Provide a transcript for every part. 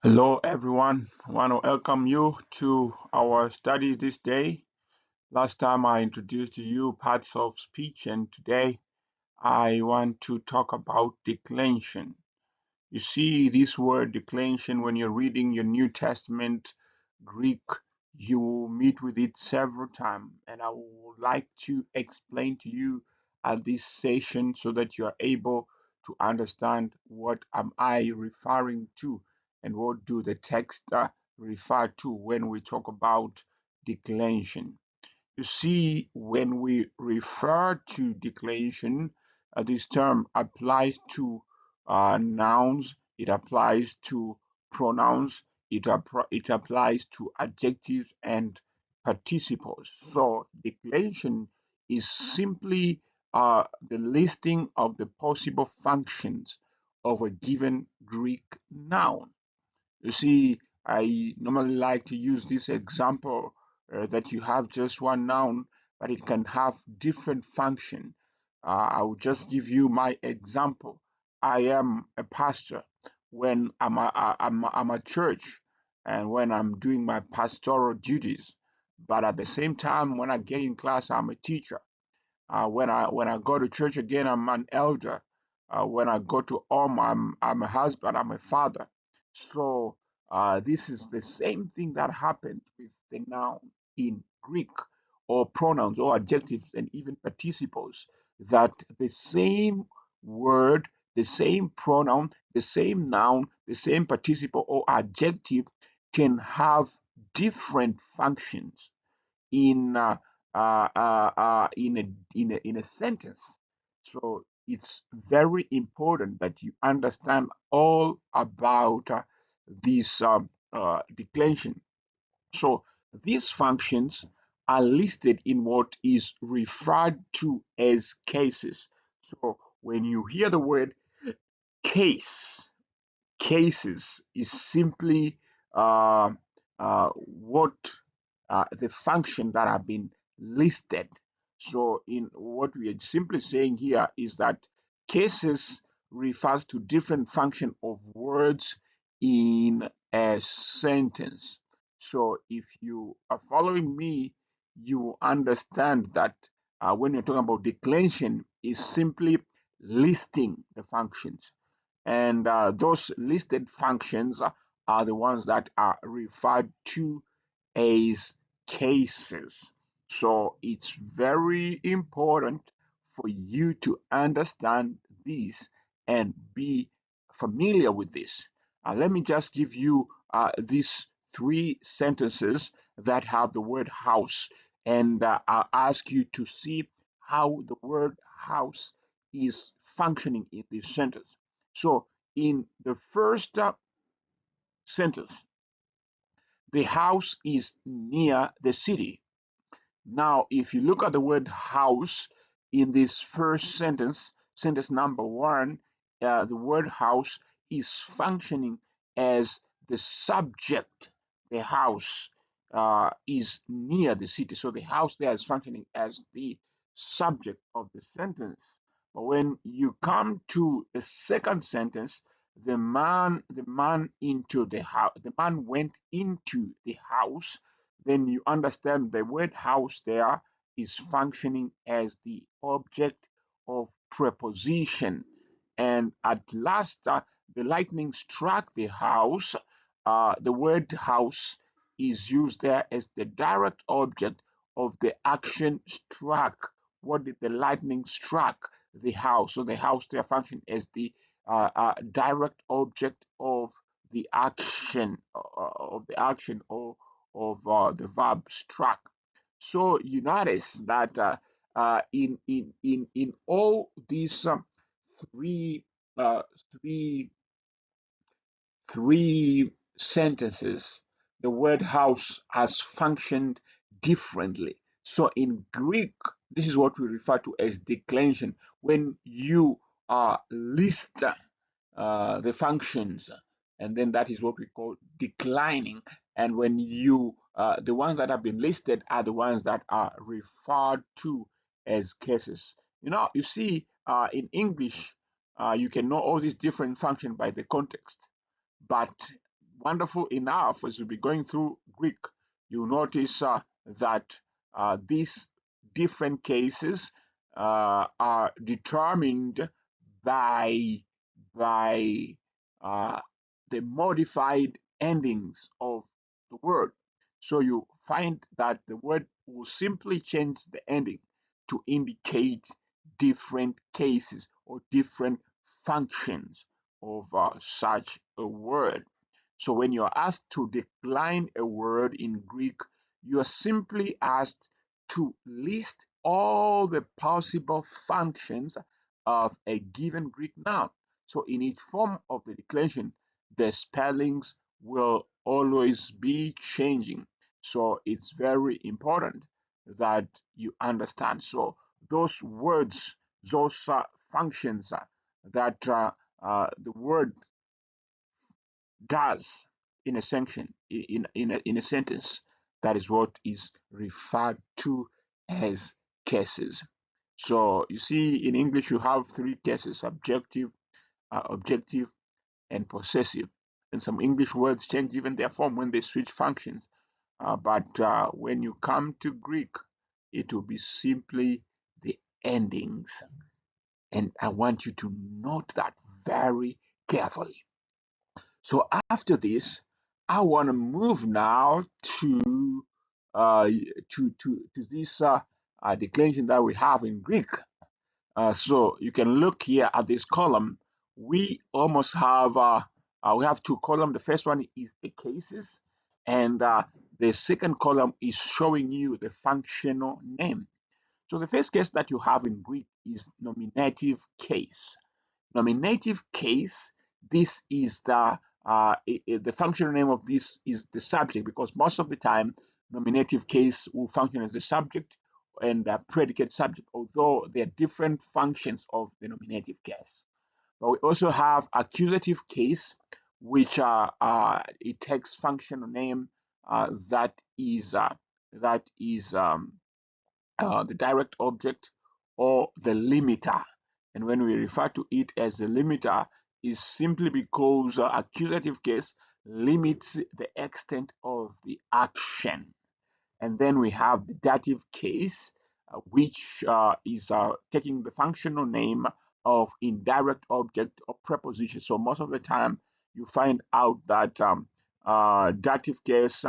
Hello, everyone. I want to welcome you to our study this day. Last time I introduced to you parts of speech, and today I want to talk about declension. You see this word declension when you're reading your New Testament Greek, you will meet with it several times, and I would like to explain to you at this session so that you are able to understand what am I referring to and what do the text refer to when we talk about declension. You see, when we refer to declension, this term applies to nouns, it applies to pronouns, it applies to adjectives and participles. So, declension is simply the listing of the possible functions of a given Greek noun. You see, I normally like to use this example that you have just one noun, but it can have different function. I will just give you my example. I am a pastor when I'm at church and when I'm doing my pastoral duties. But at the same time, when I get in class, I'm a teacher. When I go to church again, I'm an elder. When I go to home, I'm a husband. I'm a father. So this is the same thing that happened with the noun in Greek, or pronouns, or adjectives, and even participles. That the same word, the same pronoun, the same noun, the same participle or adjective can have different functions in in a sentence. So it's very important that you understand all about this declension. So these functions are listed in what is referred to as cases. So when you hear the word case, cases is simply what the function that have been listed. So in what we are simply saying here is that cases refers to different function of words in a sentence. So if you are following me, you understand that when you're talking about declension is simply listing the functions, and those listed functions are the ones that are referred to as cases. So it's very important for you to understand this and be familiar with this. Let me just give you these three sentences that have the word house, and I'll ask you to see how the word house is functioning in this sentence. So in the first sentence, the house is near the city. Now, if you look at the word house in this first sentence, sentence number one, the word house is functioning as the subject. The house is near the city. So the house there is functioning as the subject of the sentence. But when you come to the second sentence, the man went into the house, then you understand the word house there is functioning as the object of preposition. And at last, the lightning struck the house. The word house is used there as the direct object of the action struck. What did the lightning struck? The house. So the house there function as the direct object of the action or of the verb struck. So you notice that in all these three uh, three three sentences, the word house has functioned differently. So in Greek, this is what we refer to as declension. When you list the functions, and then that is what we call declining. And when you, the ones that have been listed are the ones that are referred to as cases. You see, in English, you can know all these different functions by the context. But wonderful enough, as you'll be going through Greek, you'll notice that these different cases are determined by by uh, the modified endings of the word. So you find that the word will simply change the ending to indicate different cases or different functions of such a word. So when you're asked to decline a word in Greek, you are simply asked to list all the possible functions of a given Greek noun. So in each form of the declension, the spellings will always be changing. So it's very important that you understand. So those words, those functions that the word does in a section, in a sentence, that is what is referred to as cases. So you see, in English, you have three cases: subjective, objective, and possessive. And some English words change even their form when they switch functions. But when you come to Greek, it will be simply the endings. And I want you to note that very carefully. So after this, I want to move now uh, to this declension that we have in Greek. So you can look here at this column. We almost have we have two columns. The first one is the cases, and the second column is showing you the functional name. So the first case that you have in Greek is nominative case. Nominative case, this is the functional name of this is the subject, because most of the time nominative case will function as the subject and predicate subject, although there are different functions of the nominative case. But we also have accusative case, which it takes functional name that is the direct object or the limiter. And when we refer to it as a limiter, is simply because accusative case limits the extent of the action. And then we have the dative case, which is taking the functional name of indirect object or preposition. So most of the time, you find out that dative case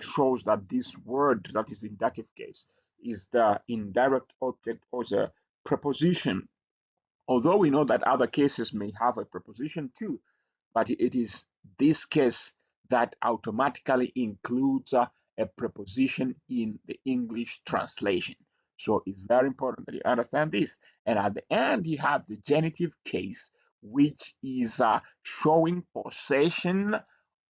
shows that this word that is in dative case is the indirect object or the preposition. Although we know that other cases may have a preposition too, but it is this case that automatically includes a preposition in the English translation. So it's very important that you understand this. And at the end, you have the genitive case, which is showing possession,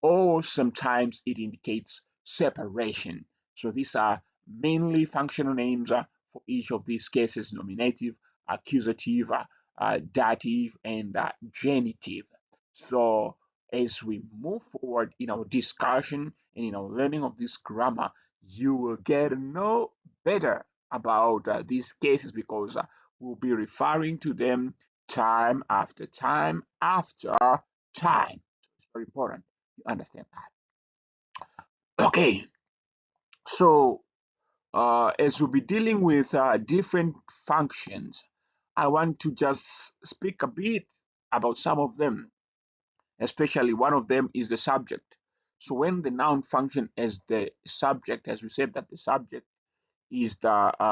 or sometimes it indicates separation. So these are mainly functional names for each of these cases: nominative, accusative, dative, and genitive. So as we move forward in our discussion and in our learning of this grammar, you will get to know better about these cases, because we'll be referring to them time after time after time. So it's very important you understand that. Okay, so as we'll be dealing with different functions, I want to just speak a bit about some of them. Especially one of them is the subject. So when the noun function as the subject, as we said that the subject is the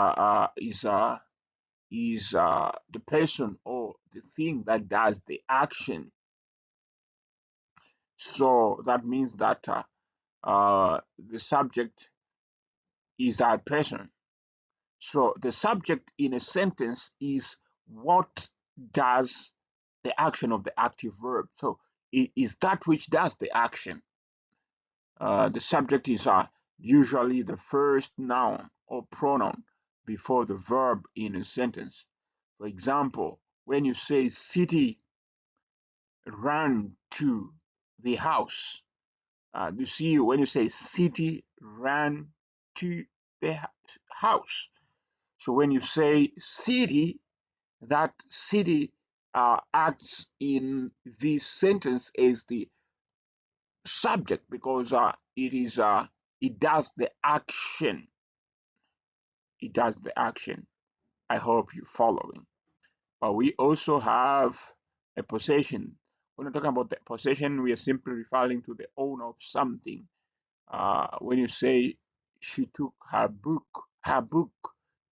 person or the thing that does the action. So that means that the subject is that person. So the subject in a sentence is what does the action of the active verb. So it is that which does the action. The subject is usually the first noun or pronoun before the verb in a sentence. For example, when you say City ran to the house, you see when you say City ran to the house. So when you say city, that city acts in this sentence as the subject because it does the action. It does the action. I hope you're following. But we also have a possession. When we're talking about the possession, we are simply referring to the owner of something. When you say she took her book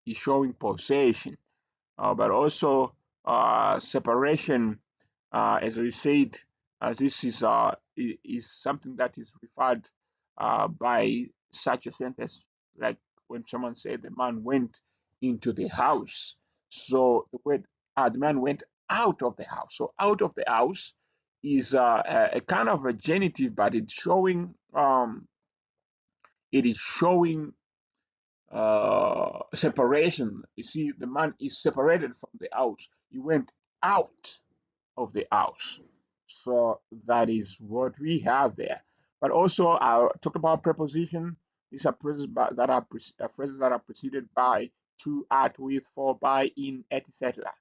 is showing possession. But also separation, as we said, this is something that is referred by such a sentence, like when someone said the man went into the house. So the man went out of the house. So out of the house is a kind of a genitive, but it is showing separation. You see, the man is separated from the house. He went out of the house. So that is what we have there. But also, I talked about preposition. These are phrases that are preceded by, to, at, with, for, by, in, etc.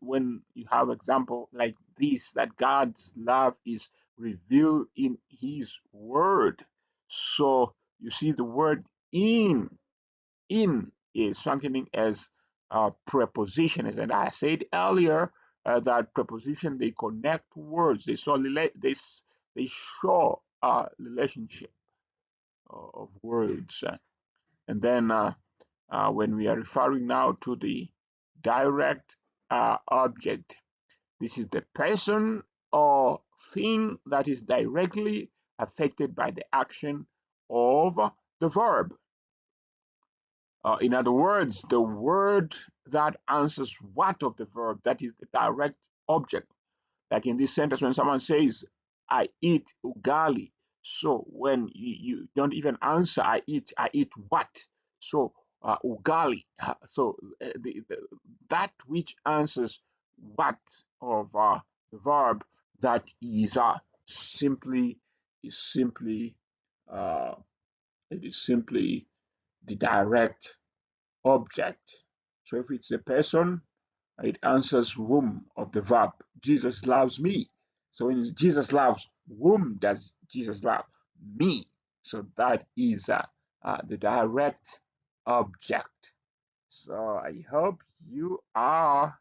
When you have example like this, that God's love is revealed in His Word. So you see the word in is functioning as prepositions. And I said earlier that preposition, they connect words. They show relationship of words. And then when we are referring now to the direct object, this is the person or thing that is directly affected by the action of the verb. In other words, the word that answers what of the verb, that is the direct object. Like in this sentence, when someone says, I eat ugali. So when you don't even answer, I eat what? So ugali. So that which answers what of the verb, that simply is simply uh, it is simply the direct object. So if it's a person, it answers whom of the verb. Jesus loves me. So when Jesus loves, whom does Jesus love? Me. So that is the direct object. So I hope you are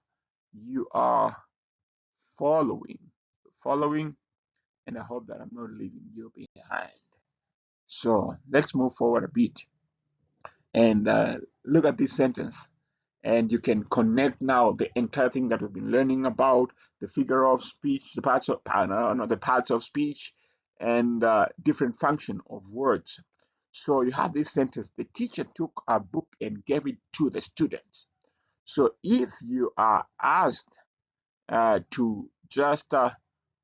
following, and I hope that I'm not leaving you behind. So let's move forward a bit and look at this sentence. And you can connect now the entire thing that we've been learning about the figure of speech, the parts of speech, and different function of words. So you have this sentence: the teacher took a book and gave it to the students. So if you are asked to just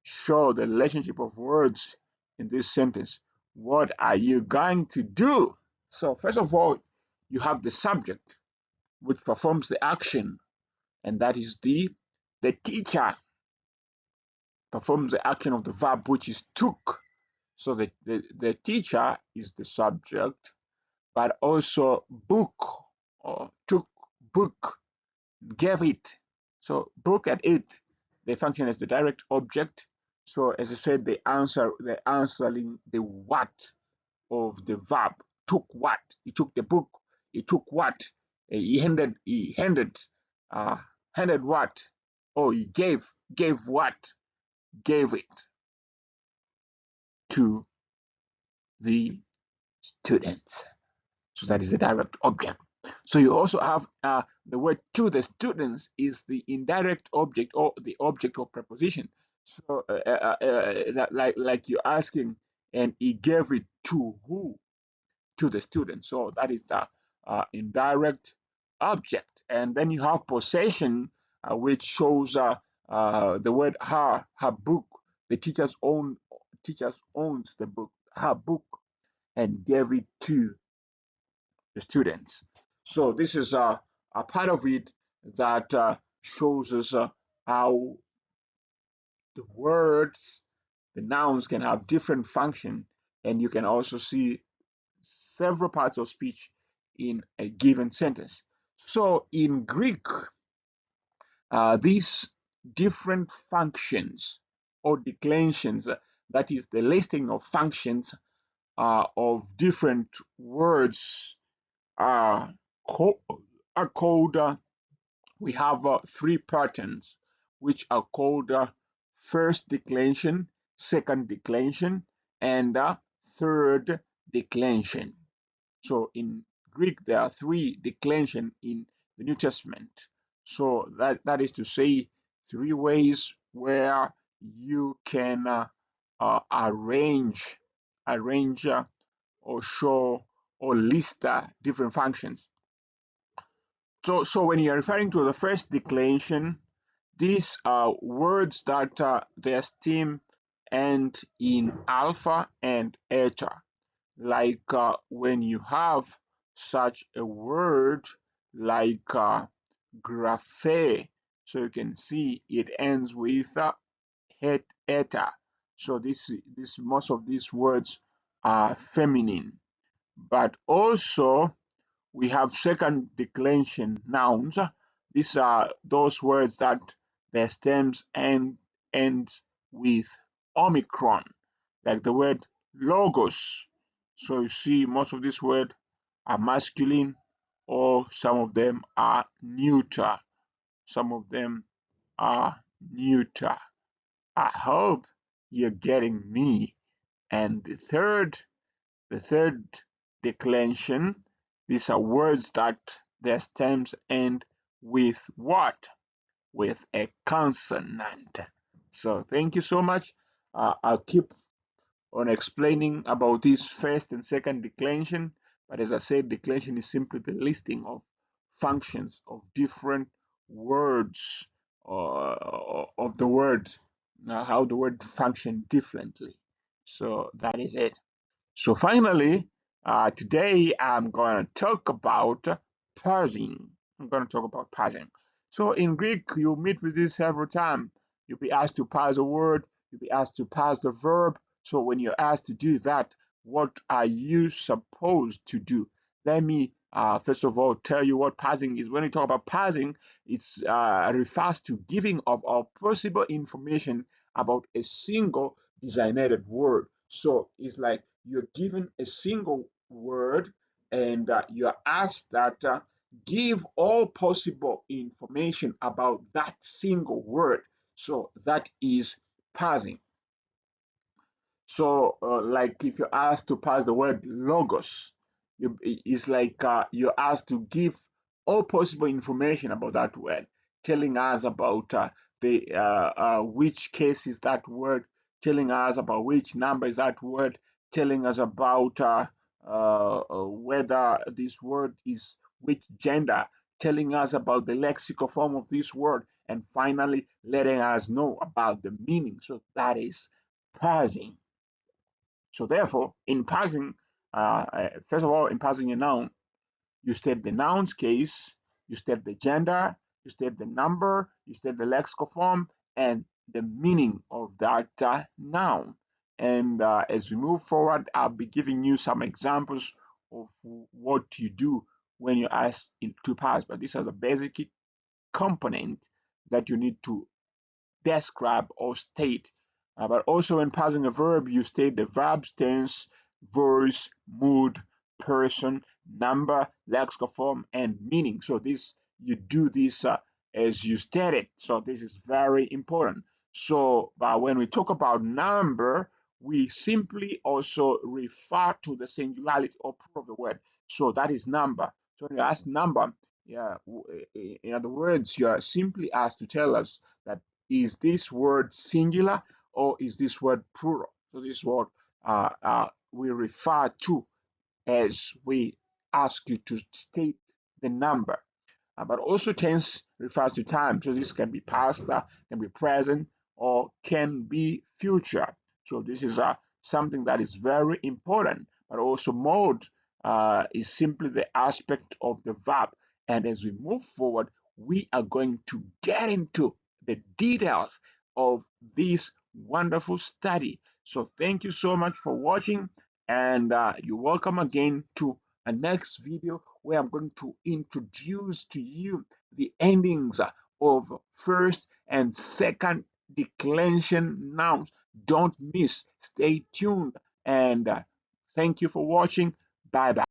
show the relationship of words in this sentence, what are you going to do? So first of all, you have the subject, which performs the action, and that is the teacher performs the action of the verb, which is took. So the teacher is the subject, but also book, or took book, gave it. So book and it, they function as the direct object. So as I said, the answering the what of the verb. Took what? He took the book. He took what? Uh, handed what? Oh, he gave what? Gave it to the students. So that is the direct object. So you also have the word to the students is the indirect object or the object of preposition. So like you're asking, and he gave it to who? To the student. So that is the indirect object. And then you have possession, which shows the word her book. The teachers owns the book, her book, and gave it to the students. So this is a part of it that shows us how the words, the nouns can have different function, and you can also see several parts of speech in a given sentence. So in Greek, these different functions or declensions, that is the listing of functions of different words uh, are called, we have three patterns, which are called first declension, second declension, and third declension. So in Greek, there are three declension in the New Testament. So that is to say, three ways where you can arrange or show or list different functions. So when you're referring to the first declension, these are words that their stem end in alpha and eta. Like when you have such a word like graphe, so you can see it ends with eta. So this most of these words are feminine, but also we have second declension nouns. These are those words that their stems end with omicron, like the word logos. So you see most of these words are masculine, or some of them are neuter. Some of them are neuter. I hope you're getting me. And the third declension, these are words that their stems end with what? With a consonant. So thank you so much. I'll keep on explaining about this first and second declension, but as I said, declension is simply the listing of functions of different words of the word, how the word function differently. So that is it. So finally, today I'm going to talk about parsing. I'm going to talk about parsing. So in Greek, you meet with this several times. You'll be asked to parse a word. You'll be asked to parse the verb. So when you're asked to do that, what are you supposed to do? Let me first of all tell you what parsing is. When we talk about parsing, it refers to giving of all possible information about a single designated word. So it's like you're given a single word and you're asked that give all possible information about that single word. So that is parsing. So like if you're asked to parse the word logos, it's like you're asked to give all possible information about that word, telling us about the which case is that word, telling us about which number is that word, telling us about whether this word is which gender, telling us about the lexical form of this word, and finally letting us know about the meaning. So that is parsing. So therefore, in parsing, first of all, in parsing a noun, you state the noun's case, you state the gender, you state the number, you state the lexical form, and the meaning of that noun. And as we move forward, I'll be giving you some examples of what you do when you're asked to parse. But these are the basic components that you need to describe or state. But also when parsing a verb, you state the verb's tense, voice, mood, person, number, lexical form, and meaning. So this you do this as you state it. So this is very important. So when we talk about number, we simply also refer to the singularity or plural of the word. So that is number. So when you ask number, yeah, in other words, you are simply asked to tell us that is this word singular or is this word plural? So this word we refer to as we ask you to state the number. But also tense refers to time. So this can be past, can be present, or can be future. So this is something that is very important. But also mode is simply the aspect of the verb. And as we move forward, we are going to get into the details of this wonderful study. So thank you so much for watching, and you're welcome again to a next video where I'm going to introduce to you the endings of first and second declension nouns. Don't miss. Stay tuned. And thank you for watching. Bye bye.